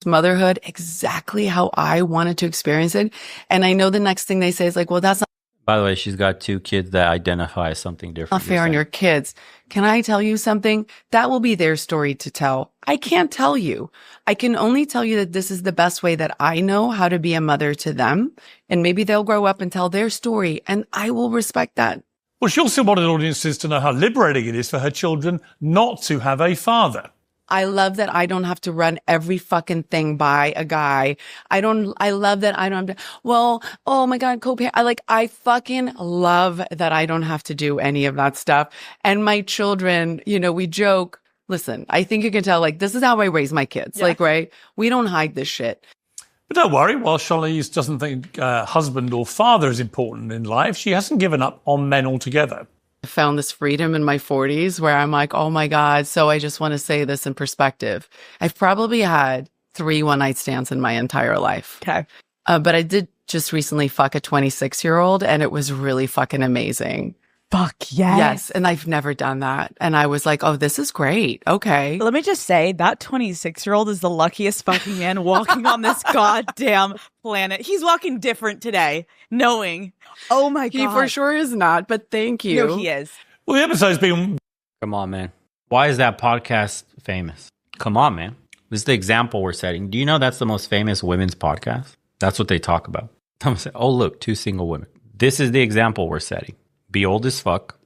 motherhood exactly how I wanted to experience it. And I know the next thing they say is like, well, that's By the way, she's got 2 kids that identify as something different. not fair on your kids. Can I tell you something? That will be their story to tell. I can't tell you. I can only tell you that this is the best way that I know how to be a mother to them. And maybe they'll grow up and tell their story, and I will respect that. Well, she also wanted audiences to know how liberating it is for her children not to have a father. I love that I don't have to run every fucking thing by a guy. I love that I don't have to, well, oh my God, I fucking love that I don't have to do any of that stuff. And my children, we joke, listen, I think you can tell, like, this is how I raise my kids. Yeah. Like, right? We don't hide this shit. But don't worry, while Charlize doesn't think husband or father is important in life, she hasn't given up on men altogether. I found this freedom in my 40s where I'm like, oh my God. So I just want to say this in perspective. I've probably had 3 one-night stands in my entire life. Okay. But I did just recently fuck a 26-year-old, and it was really fucking amazing. Fuck yes. Yes. And I've never done that. And I was like, oh, this is great. Okay. Let me just say that 26-year-old is the luckiest fucking man walking on this goddamn planet. He's walking different today, knowing, oh my God. He for sure is not, but thank you. No, he is. Well, the episode's been... Come on, man. Why is that podcast famous? Come on, man. This is the example we're setting. Do you know that's the most famous women's podcast? That's what they talk about. I'm saying, oh, look, 2 single women. This is the example we're setting. Be old as fuck.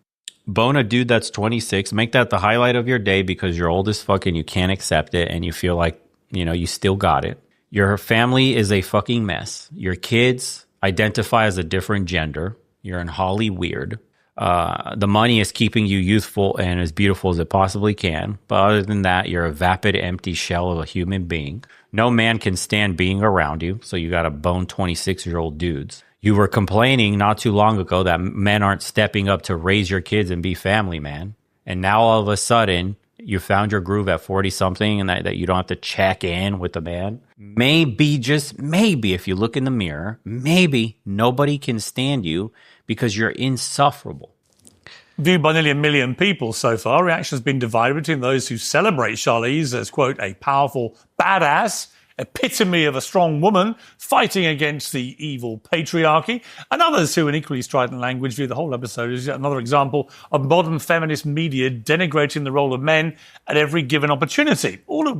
Bone a dude that's 26. Make that the highlight of your day because you're old as fuck and you can't accept it and you feel like, you still got it. Your family is a fucking mess. Your kids identify as a different gender. You're in Holly weird. The money is keeping you youthful and as beautiful as it possibly can. But other than that, you're a vapid, empty shell of a human being. No man can stand being around you. So you got to bone 26-year-old dudes. You were complaining not too long ago that men aren't stepping up to raise your kids and be family man. And now all of a sudden, you found your groove at 40-something and that you don't have to check in with the man. Maybe, just maybe, if you look in the mirror, maybe nobody can stand you because you're insufferable. Viewed by nearly 1 million people so far, reaction has been divided between those who celebrate Charlize as, quote, a powerful badass, epitome of a strong woman fighting against the evil patriarchy, and others who, in equally strident language, view the whole episode as yet another example of modern feminist media denigrating the role of men at every given opportunity, all of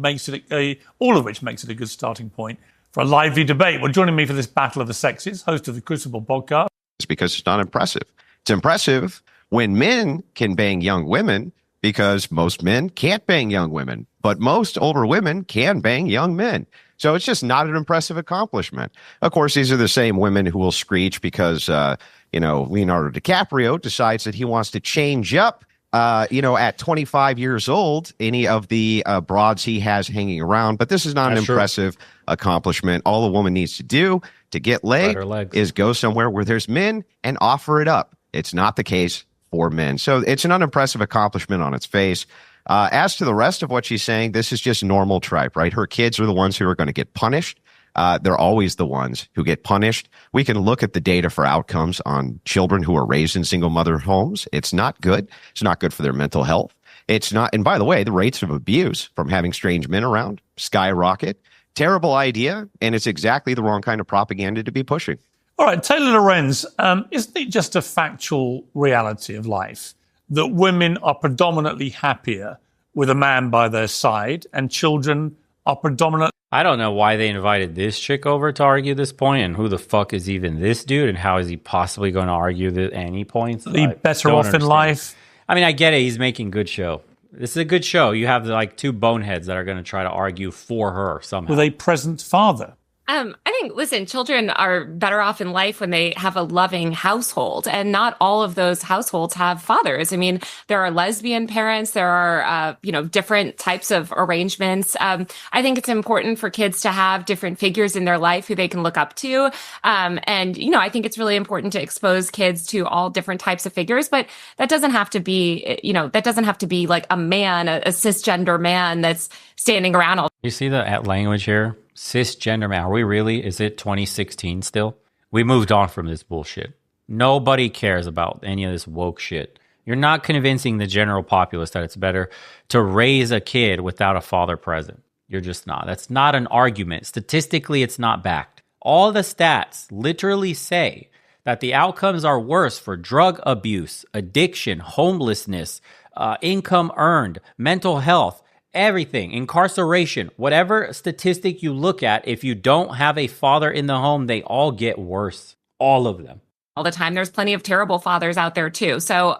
which makes it a good starting point for a lively debate. Well, joining me for this Battle of the Sexes, host of the Crucible podcast. It's because it's not impressive. It's impressive when men can bang young women because most men can't bang young women, but most older women can bang young men. So it's just not an impressive accomplishment. Of course, these are the same women who will screech because, Leonardo DiCaprio decides that he wants to change up, at 25 years old, any of the broads he has hanging around. But this is not an impressive accomplishment. All a woman needs to do to get laid is go somewhere where there's men and offer it up. It's not the case for men. So it's an unimpressive accomplishment on its face. As to the rest of what she's saying, this is just normal tripe, right? Her kids are the ones who are going to get punished. They're always the ones who get punished. We can look at the data for outcomes on children who are raised in single mother homes. It's not good. It's not good for their mental health. It's not. And by the way, the rates of abuse from having strange men around skyrocket. Terrible idea. And it's exactly the wrong kind of propaganda to be pushing. All right, Taylor Lorenz, isn't it just a factual reality of life that women are predominantly happier with a man by their side and children are predominantly... I don't know why they invited this chick over to argue this point, and who the fuck is even this dude, and how is he possibly going to argue at any points? Better off in life. I mean, I get it. He's making good show. This is a good show. You have like 2 boneheads that are going to try to argue for her somehow. With a present father. I think, listen, children are better off in life when they have a loving household, and not all of those households have fathers. I mean, there are lesbian parents, there are, different types of arrangements. I think it's important for kids to have different figures in their life who they can look up to. I think it's really important to expose kids to all different types of figures, but that doesn't have to be, like a man, a cisgender man that's standing around all. You see the language here? Cisgender man. Are we really? Is it 2016 still? We moved on from this bullshit. Nobody cares about any of this woke shit. You're not convincing the general populace that it's better to raise a kid without a father present. You're just not. That's not an argument. Statistically, it's not backed. All the stats literally say that the outcomes are worse for drug abuse, addiction, homelessness, income earned, mental health, everything, incarceration, whatever statistic you look at, if you don't have a father in the home, they all get worse. All of them. All the time. There's plenty of terrible fathers out there too. So,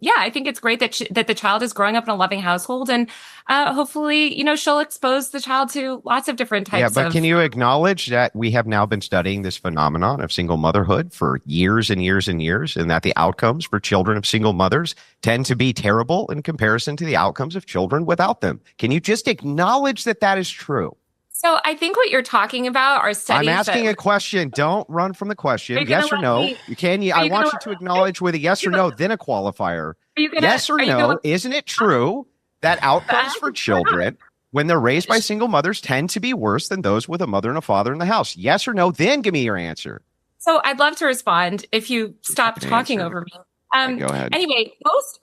yeah, I think it's great that that the child is growing up in a loving household, and hopefully, she'll expose the child to lots of different types. Yeah, but can you acknowledge that we have now been studying this phenomenon of single motherhood for years and years and years, and that the outcomes for children of single mothers tend to be terrible in comparison to the outcomes of children without them? Can you just acknowledge that that is true? So I think what you're talking about are studies. I'm asking a question. Don't run from the question. Yes or no? I want you to acknowledge with a yes or no, then a qualifier. Yes or no? Isn't it true that outcomes for children when they're raised by single mothers tend to be worse than those with a mother and a father in the house? Yes or no? Then give me your answer. So I'd love to respond if you stop talking over me. Go ahead. Anyway,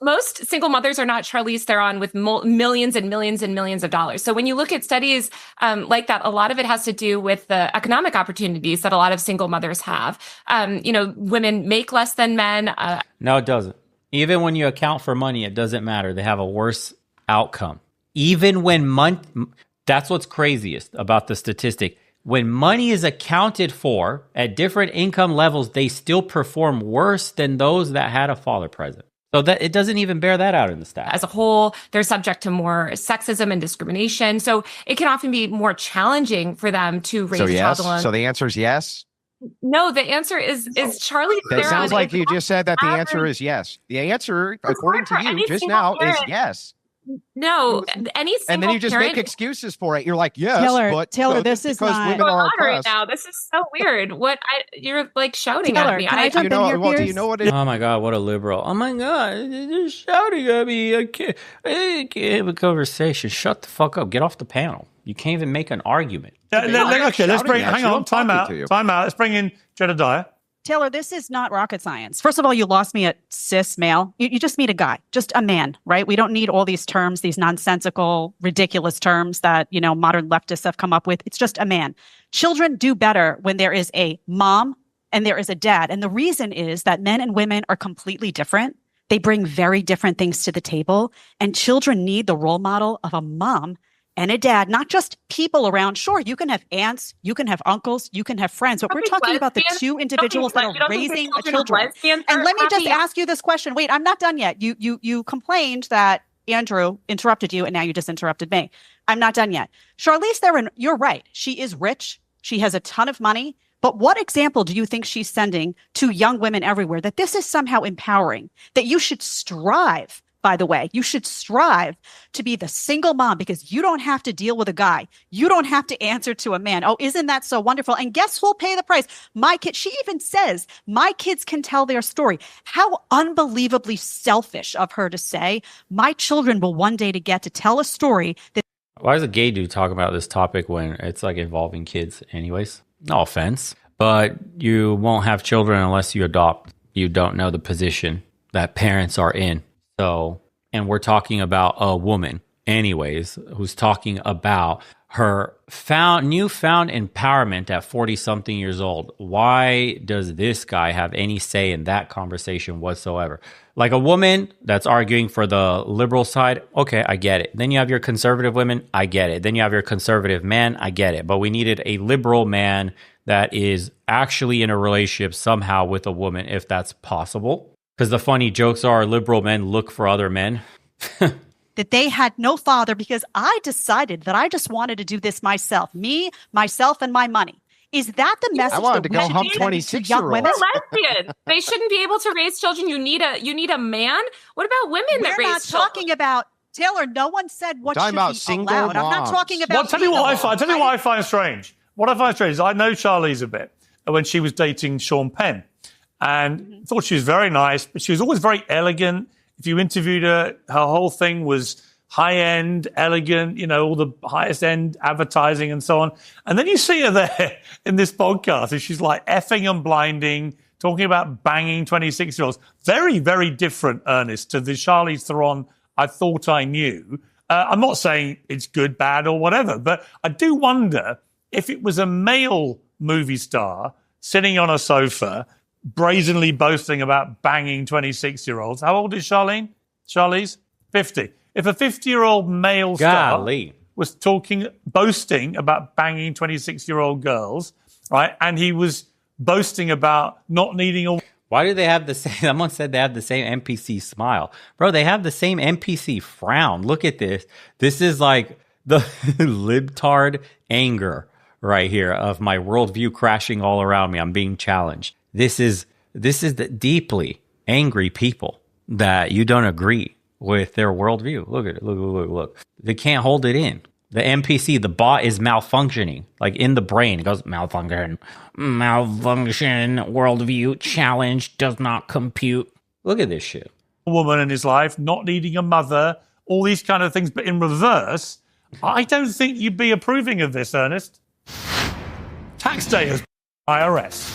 most single mothers are not Charlize Theron with millions and millions and millions of dollars. So when you look at studies like that, a lot of it has to do with the economic opportunities that a lot of single mothers have. Women make less than men. No, it doesn't. Even when you account for money, it doesn't matter. They have a worse outcome. Even when that's what's craziest about the statistic. When money is accounted for at different income levels, they still perform worse than those that had a father present. So that it doesn't even bear that out in the stats. As a whole, they're subject to more sexism and discrimination. So it can often be more challenging for them to raise a child alone. So the answer is yes? No, the answer is Charlize Theron. It sounds like you just said that the answer is yes. The answer, according to you just now, is yes. No, any single and then you just parent, make excuses for it. You're like, yes, Taylor, this is because not women are right oppressed. now. This is so weird. You're like shouting Taylor, at me. can I jump in here, do you Pierce? know what it is? Oh my God, what a liberal. Oh my God, they're shouting at me. I can't have a conversation. Shut the fuck up. Get off the panel. You can't even make an argument. Okay, let's bring, hang on, time out. Let's bring in Jedediah. Taylor, this is not rocket science. First of all, you lost me at cis male. You just meet a guy, just a man, right? We don't need all these terms, these nonsensical, ridiculous terms that, modern leftists have come up with. It's just a man. Children do better when there is a mom and there is a dad. And the reason is that men and women are completely different. They bring very different things to the table. And children need the role model of a mom and a dad, not just people around. Sure, you can have aunts, you can have uncles, you can have friends, but we're talking about the two individuals that are raising a children. And let me just ask you this question. Wait, I'm not done yet. You complained that Andrew interrupted you, and now you just interrupted me. I'm not done yet. Charlize Theron, you're right. She is rich. She has a ton of money. But what example do you think she's sending to young women everywhere that this is somehow empowering, that you should strive? By the way, you should strive to be the single mom because you don't have to deal with a guy. You don't have to answer to a man. Oh, isn't that so wonderful? And guess who'll pay the price? My kid. She even says, my kids can tell their story. How unbelievably selfish of her to say, my children will one day to get to tell a story that. Why is a gay dude talking about this topic when it's like involving kids anyways? No offense, but you won't have children unless you adopt. You don't know the position that parents are in. So, and we're talking about a woman anyways, who's talking about her newfound empowerment at 40 something years old. Why does this guy have any say in that conversation whatsoever? Like a woman that's arguing for the liberal side. Okay, I get it. Then you have your conservative women. I get it. Then you have your conservative man. I get it. But we needed a liberal man that is actually in a relationship somehow with a woman, if that's possible. Because the funny jokes are liberal men look for other men. That they had no father because I decided that I just wanted to do this myself. Me, myself, and my money. Is that the message? I wanted that to go we hump should be sending to young 26-year-olds. women? They're lesbian. They shouldn't be able to raise children. You need a man. What about women that We're raise not children? talking about Taylor. No one said what Talking should about be single allowed. I'm not moms. talking about. Well, tell you what I find strange. What I find strange is I know Charlize a bit when she was dating Sean Penn. And thought she was very nice, but she was always very elegant. If you interviewed her, her whole thing was high-end, elegant, all the highest-end advertising and so on. And then you see her there in this podcast, and she's like effing and blinding, talking about banging 26-year-olds. Very, very different, Ernest, to the Charlize Theron I thought I knew. I'm not saying it's good, bad, or whatever, but I do wonder if it was a male movie star sitting on a sofa, brazenly boasting about banging 26-year-olds. How old is Charlene? Charlize? 50. If a 50-year-old male star Golly. was boasting about banging 26-year-old girls, right, and he was boasting about not needing a... Why do they have the same? Someone said they have the same NPC smile. Bro, they have the same NPC frown. Look at this. This is like the libtard anger right here of my worldview crashing all around me. I'm being challenged. This is the deeply angry people that you don't agree with their worldview. Look at it. Look. They can't hold it in. The NPC, the bot is malfunctioning, like in the brain. It goes, malfunction, worldview, challenge, does not compute. Look at this shit. Woman in his life, not needing a mother, all these kind of things. But in reverse, I don't think you'd be approving of this, Ernest. Tax day as IRS.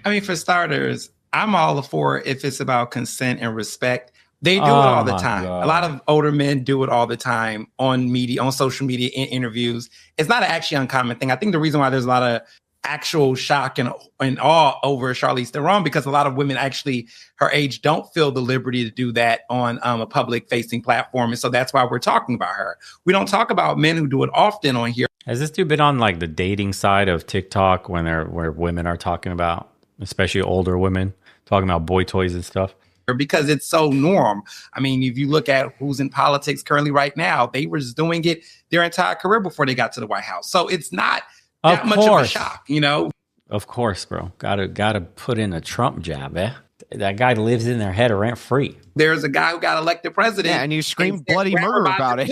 I mean, for starters, I'm all for it if it's about consent and respect. They do it all the time. God. A lot of older men do it all the time on media, on social media, in interviews. It's not an actually uncommon thing. I think the reason why there's a lot of actual shock and awe over Charlize Theron, because a lot of women actually her age don't feel the liberty to do that on a public facing platform. And so that's why we're talking about her. We don't talk about men who do it often on here. Has this dude been on like the dating side of TikTok where women are talking about, especially older women, talking about boy toys and stuff? Because it's so norm. I mean, if you look at who's in politics currently right now, they were just doing it their entire career before they got to the White House. So it's not that much of a shock, you know? Of course, bro. Gotta put in a Trump jab, eh? That guy lives in their head rent free. There's a guy who got elected president. Yeah, and you screamed bloody murder about it.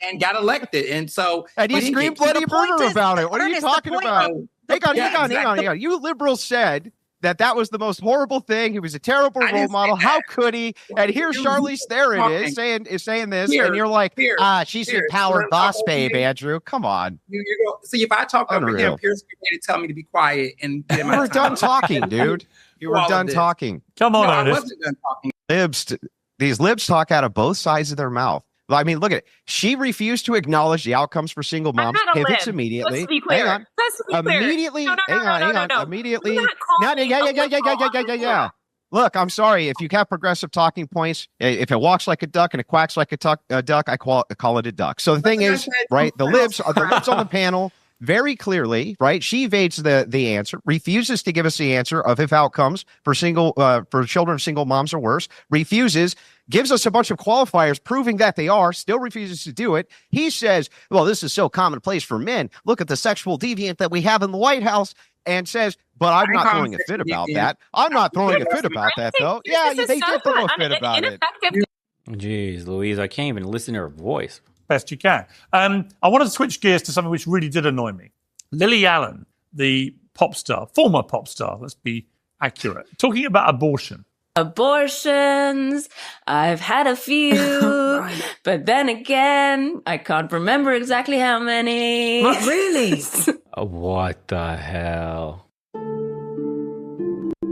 And got elected. And so... And you screamed bloody murder about it. What are you talking about? Hang on. You liberals said that was the most horrible thing. He was a terrible role model. How could he? And here's Charlize Theron is saying this, and you're like, she's an empowered boss babe, Andrew. Come on. You go, see, if I talk over him, Pierce going to tell me to be quiet and get You were done talking, dude. You were done talking. Come on, I wasn't done talking. These libs talk out of both sides of their mouth. I mean, look at it. She refused to acknowledge the outcomes for single moms. Pivots immediately. Let's be clear. Hang on. Let's be clear. Immediately. No. Immediately. Do not call me Yeah. Look, I'm sorry. If you have progressive talking points, if it walks like a duck and it quacks like a duck, I call it a duck. So the thing is, right? The libs on the panel very clearly, right? She evades the answer, refuses to give us the answer of if outcomes for children of single moms are worse, refuses, gives us a bunch of qualifiers proving that they are, still refuses to do it. He says, well, this is so commonplace for men. Look at the sexual deviant that we have in the White House, and says, but I'm not throwing a fit about that. I'm not throwing a fit about that, though. Yeah, they did throw a fit about it. Jeez, Louise, I can't even listen to her voice. Best you can. I want to switch gears to something which really did annoy me. Lily Allen, the pop star, former pop star, let's be accurate, talking about abortion. Abortions, I've had a few, but then again, I can't remember exactly how many. What, really? What the hell?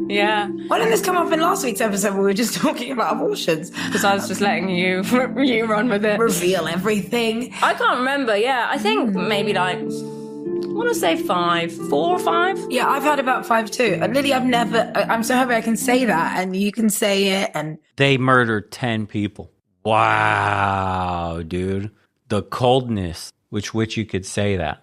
Yeah. Why didn't this come up in last week's episode where we were just talking about abortions? Because I was just letting you run with it. Reveal everything. I can't remember, yeah. I think maybe like, I want to say 5, 4 or 5. Yeah, I've heard about 5 too. Lily, I'm so happy I can say that and you can say it. And They murdered 10 people. Wow, dude. The coldness with which you could say that.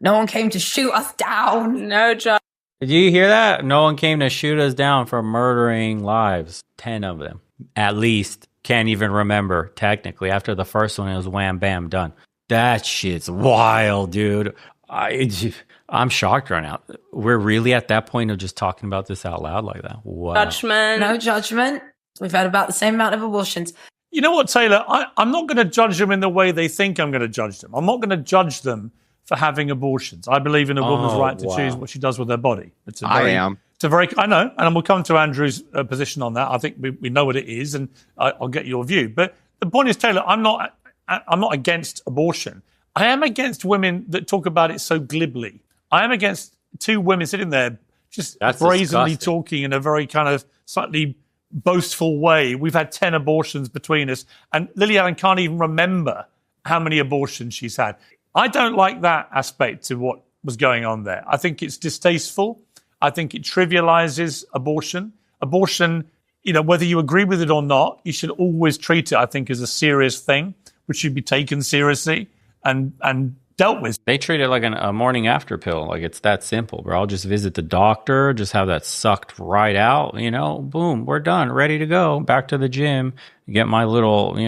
no one came to shoot us down. No job. Did you hear that? No one came to shoot us down for murdering lives. 10 of them. At least. Can't even remember, technically. After the first one, it was wham, bam, done. That shit's wild, dude. I'm shocked right now. We're really at that point of just talking about this out loud like that. Wow. Judgment. No judgment. We've had about the same amount of abortions. You know what, Taylor? I'm not going to judge them in the way they think I'm going to judge them. I'm not going to judge them for having abortions. I believe in a woman's right to choose what she does with her body. I know, and we'll come to Andrew's position on that. I think we know what it is, and I'll get your view. But the point is, Taylor, I'm not against abortion. I am against women that talk about it so glibly. I am against 2 women sitting there just brazenly talking in a very kind of slightly boastful way. We've had 10 abortions between us. And Lily Allen can't even remember how many abortions she's had. I don't like that aspect to what was going on there. I think it's distasteful. I think it trivializes abortion. Abortion, whether you agree with it or not, you should always treat it, I think, as a serious thing, which should be taken seriously and dealt with. They treat it like a morning after pill. Like it's that simple, bro. I'll just visit the doctor, just have that sucked right out, boom, we're done, ready to go. Back to the gym, get my little,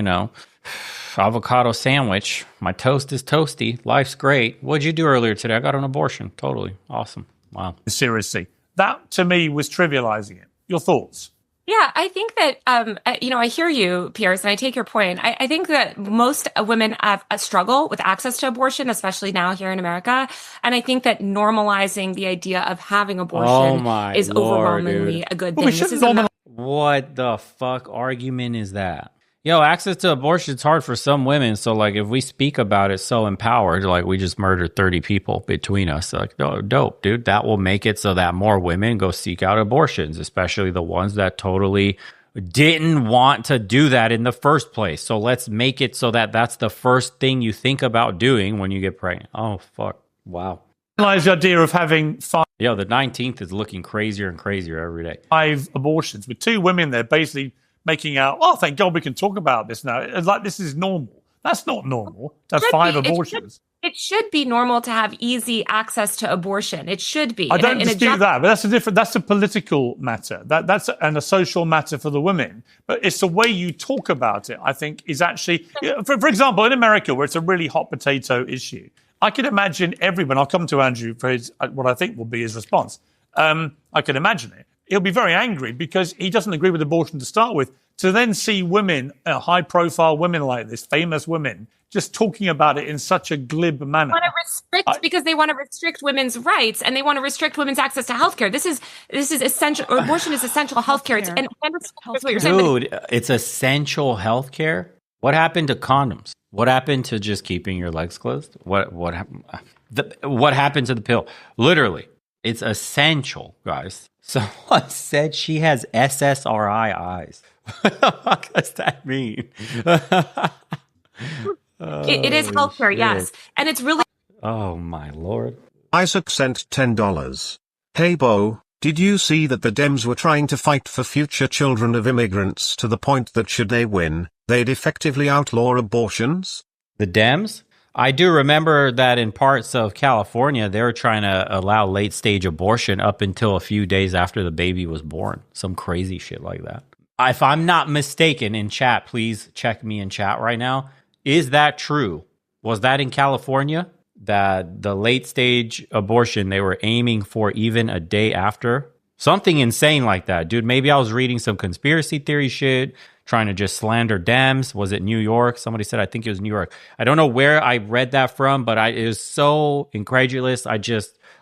avocado sandwich. My toast is toasty. Life's great. What'd you do earlier today? I got an abortion. Totally. Awesome. Wow. Seriously. That, to me, was trivializing it. Your thoughts? Yeah, I think that, I hear you, Pierce, and I take your point. I think that most women have a struggle with access to abortion, especially now here in America. And I think that normalizing the idea of having abortion is overwhelmingly a good thing. What the fuck argument is that? Yo, access to abortion is hard for some women. So, like, if we speak about it so empowered, like we just murdered 30 people between us, like, oh, dope, dude. That will make it so that more women go seek out abortions, especially the ones that totally didn't want to do that in the first place. So let's make it so that that's the first thing you think about doing when you get pregnant. Oh, fuck. Wow. The idea of having Yo, the 19th is looking crazier and crazier every day. 5 abortions with 2 women there basically making out, oh, thank God we can talk about this now. It's like this is normal. That's not normal. That's 5 abortions. It should be normal to have easy access to abortion. It should be. I don't dispute that, but that's a political matter. That's a social matter for the women. But it's the way you talk about it, I think, is actually, for example, in America, where it's a really hot potato issue, I can imagine everyone, I'll come to Andrew for what I think will be his response. I can imagine it. He'll be very angry because he doesn't agree with abortion to start with. To then see women, high-profile women like this, famous women, just talking about it in such a glib manner. Because they want to restrict women's rights and they want to restrict women's access to healthcare. This is essential. Abortion is essential healthcare. And that's what you're saying. Dude, it's essential healthcare. What happened to condoms? What happened to just keeping your legs closed? What happened? What happened to the pill? Literally, it's essential, guys. Someone said she has SSRI eyes. What the fuck does that mean? It is healthcare, yes. And it's really... Oh, my Lord. Isaac sent $10. Hey, Bo, did you see that the Dems were trying to fight for future children of immigrants to the point that should they win, they'd effectively outlaw abortions? The Dems? I do remember that in parts of California, they were trying to allow late-stage abortion up until a few days after the baby was born. Some crazy shit like that. If I'm not mistaken, in chat, please check me in chat right now. Is that true? Was that in California? That the late-stage abortion, they were aiming for even a day after? Something insane like that. Dude, maybe I was reading some conspiracy theory shit, trying to just slander Dems. Was it New York? Somebody said, I think it was New York. I don't know where I read that from, but it was so incredulous. I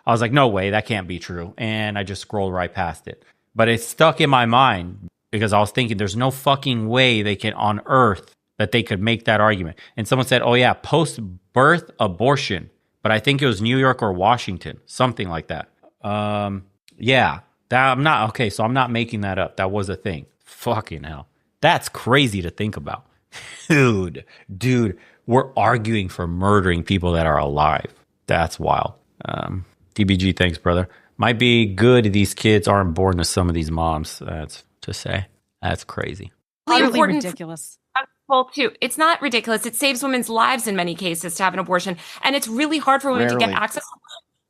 was like, no way, that can't be true. And I just scrolled right past it. But it stuck in my mind because I was thinking there's no fucking way they can on earth that they could make that argument. And someone said, oh yeah, post-birth abortion. But I think it was New York or Washington, something like that. Yeah, I'm not making that up. That was a thing. Fucking hell. That's crazy to think about. Dude, we're arguing for murdering people that are alive. That's wild. DBG, thanks, brother. Might be good these kids aren't born to some of these moms. That's to say. That's crazy. Utterly ridiculous. Well, too, it's not ridiculous. It saves women's lives in many cases to have an abortion. And it's really hard for women to get access.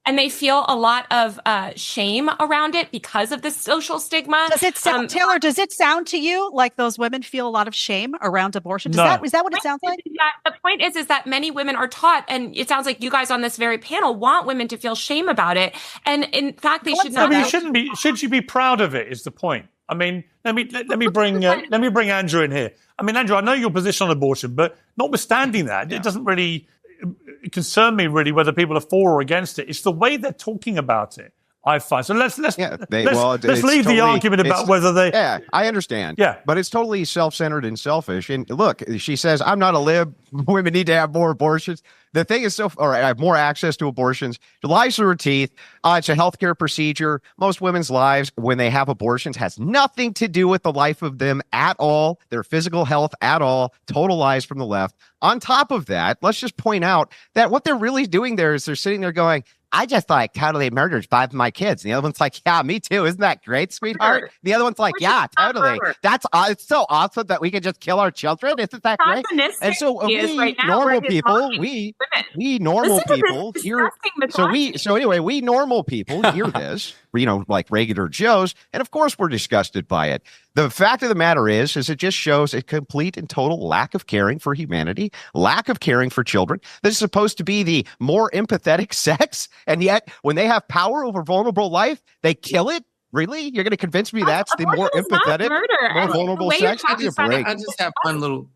And they feel a lot of shame around it because of the social stigma. Does it sound, Taylor, does it sound to you like those women feel a lot of shame around abortion? Is that what it sounds like? The point is that many women are taught, and it sounds like you guys on this very panel want women to feel shame about it. And in fact, they should not. I mean, should you be proud of it is the point. I mean, let me bring Andrew in here. I mean, Andrew, I know your position on abortion, but notwithstanding that, it doesn't really concern me really whether people are for or against it. It's the way they're talking about it. I find so. Let's Well, let's it's leave the totally- argument about whether they. Yeah, I understand. Yeah. But it's totally self-centered and selfish. And look, she says, I'm not a lib. Women need to have more abortions. The thing is or have more access to abortions. She lies through her teeth. It's a healthcare procedure. Most women's lives when they have abortions has nothing to do with the life of them at all, their physical health at all. Total lies from the left. On top of that, let's just point out that what they're really doing there is they're sitting there going, I just like totally murdered 5 of my kids. And the other one's like, yeah, me too. Isn't that great, sweetheart? The other one's like, yeah, totally. That's it's so awesome that we can just kill our children. Isn't that great? And so we normal people, we normal people hear. So anyway, we normal people hear this, like regular Joes, and of course we're disgusted by it. The fact of the matter is it just shows a complete and total lack of caring for humanity, lack of caring for children. This is supposed to be the more empathetic sex, and yet when they have power over vulnerable life, they kill it. Really? You're going to convince me that's the more empathetic, more vulnerable sex? I just have one little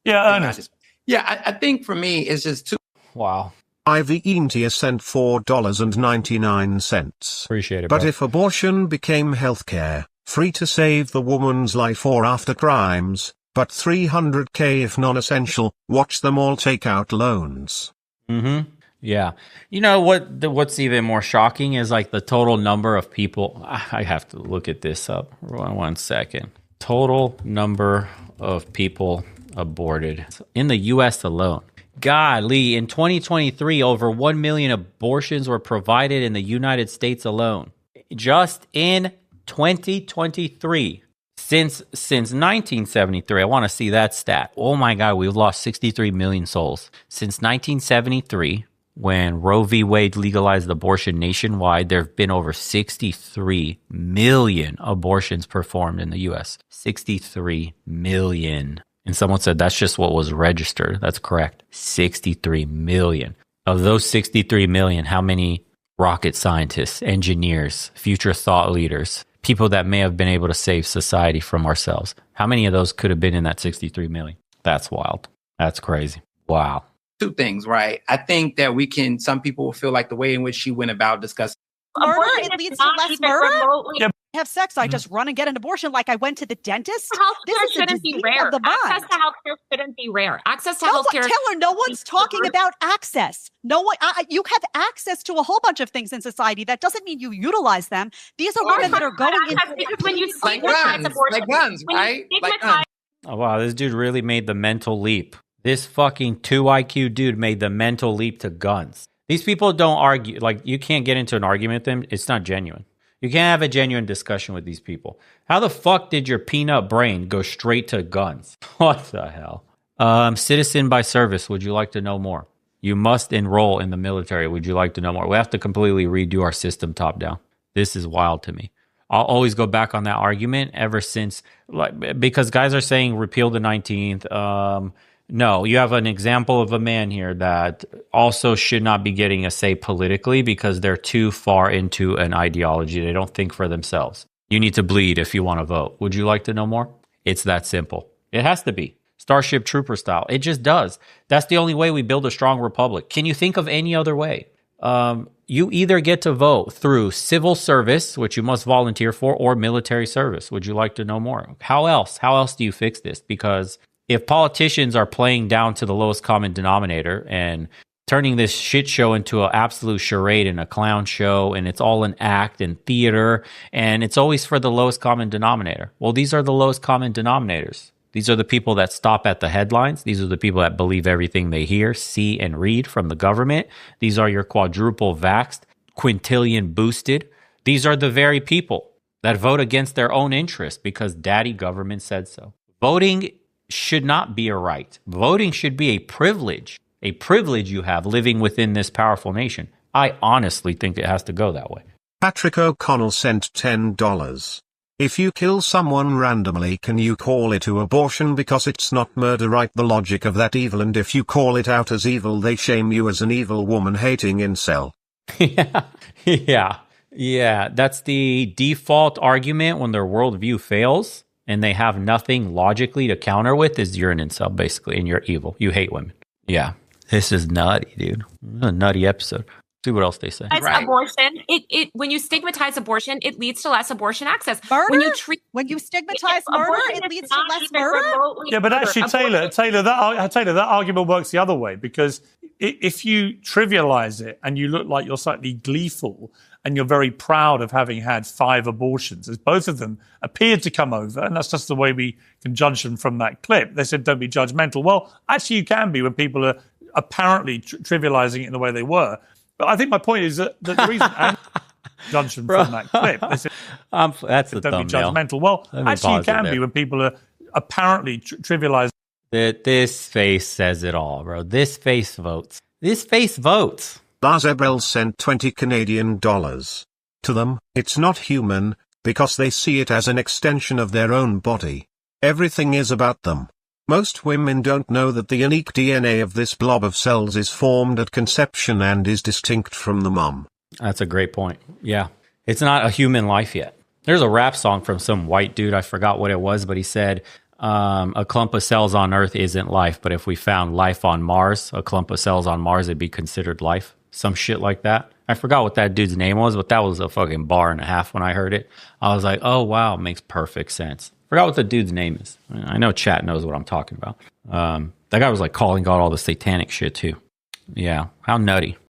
Ernest. I think for me it's just too. Wow. Ivy Intia sent $4.99. Appreciate it. But bro. if abortion became healthcare, free to save the woman's life or after crimes, but $300K if non-essential, watch them all take out loans. Mm-hmm. Yeah. You know what's even more shocking is like the total number of people. I have to look at this up. 1 second. Total number of people aborted in the U.S. alone. Golly, in 2023, over 1 million abortions were provided in the United States alone. Just in 2023. Since 1973, I want to see that stat. Oh my God, we've lost 63 million souls. Since 1973, when Roe v. Wade legalized abortion nationwide, there have been over 63 million abortions performed in the U.S. 63 million. And someone said that's just what was registered. That's correct. 63 million. Of those 63 million, how many rocket scientists, engineers, future thought leaders, people that may have been able to save society from ourselves? How many of those could have been in that 63 million? That's wild. That's crazy. Wow. Two things, right? I think that some people will feel like the way in which she went about discussing Murder, it leads to less murder. Yeah. Have sex, I just run and get an abortion like I went to the dentist. Healthcare shouldn't be rare. Access to healthcare shouldn't be rare. Access to healthcare. Taylor, no one's talking about access. No one. You have access to a whole bunch of things in society. That doesn't mean you utilize them. These are women that are going in. Because when you like guns, right? Like guns. Oh, wow. This dude really made the mental leap. This fucking 2 IQ dude made the mental leap to guns. These people don't argue. Like, you can't get into an argument with them. It's not genuine. You can't have a genuine discussion with these people. How the fuck did your peanut brain go straight to guns? What the hell? Citizen by service. Would you like to know more? You must enroll in the military. Would you like to know more? We have to completely redo our system top down. This is wild to me. I'll always go back on that argument ever since, because guys are saying repeal the 19th. No, you have an example of a man here that also should not be getting a say politically because they're too far into an ideology. They don't think for themselves. You need to bleed if you want to vote. Would you like to know more? It's that simple. It has to be. Starship Trooper style. It just does. That's the only way we build a strong republic. Can you think of any other way? You either get to vote through civil service, which you must volunteer for, or military service. Would you like to know more? How else? How else do you fix this? Because if politicians are playing down to the lowest common denominator and turning this shit show into an absolute charade and a clown show, and it's all an act and theater, and it's always for the lowest common denominator. Well, these are the lowest common denominators. These are the people that stop at the headlines. These are the people that believe everything they hear, see, and read from the government. These are your quadruple vaxxed, quintillion boosted. These are the very people that vote against their own interest because daddy government said so. Voting should not be a right. Voting should be a privilege you have living within this powerful nation. I honestly think it has to go that way. Patrick O'Connell sent $10. If you kill someone randomly, can you call it to abortion because it's not murder? Right, the logic of that evil, and if you call it out as evil, they shame you as an evil woman hating incel. Yeah. That's the default argument when their worldview fails and they have nothing logically to counter with is you're an incel, basically, and you're evil. You hate women. Yeah. This is nutty, dude. This is a nutty episode. See what else they say. As abortion, it when you stigmatize abortion, it leads to less abortion access. Murder? When you stigmatize murder, it leads to less murder? Yeah, but actually, Taylor, that argument works the other way, because if you trivialize it and you look like you're slightly gleeful and you're very proud of having had 5 abortions, as both of them appeared to come over, and that's just the way we can judge them from that clip. They said, don't be judgmental. Well, actually, you can be when people are apparently trivializing it in the way they were. But I think my point is that the reason I'm judging from that clip, they said, that's the don't be thumbnail. judgmental. Well, actually, you can be when people are apparently trivializing. This face says it all, bro. This face votes. This face votes. Lazabel sent 20 Canadian dollars. To them, it's not human, because they see it as an extension of their own body. Everything is about them. Most women don't know that the unique DNA of this blob of cells is formed at conception and is distinct from the mom. That's a great point. Yeah. It's not a human life yet. There's a rap song from some white dude. I forgot what it was, but he said, a clump of cells on Earth isn't life, but if we found life on Mars, a clump of cells on Mars, it'd be considered life. Some shit like that. I forgot what that dude's name was, but that was a fucking bar and a half when I heard it. I was like, oh, wow, makes perfect sense. Forgot what the dude's name is. I know chat knows what I'm talking about. That guy was like calling God all the satanic shit too. Yeah, how nutty.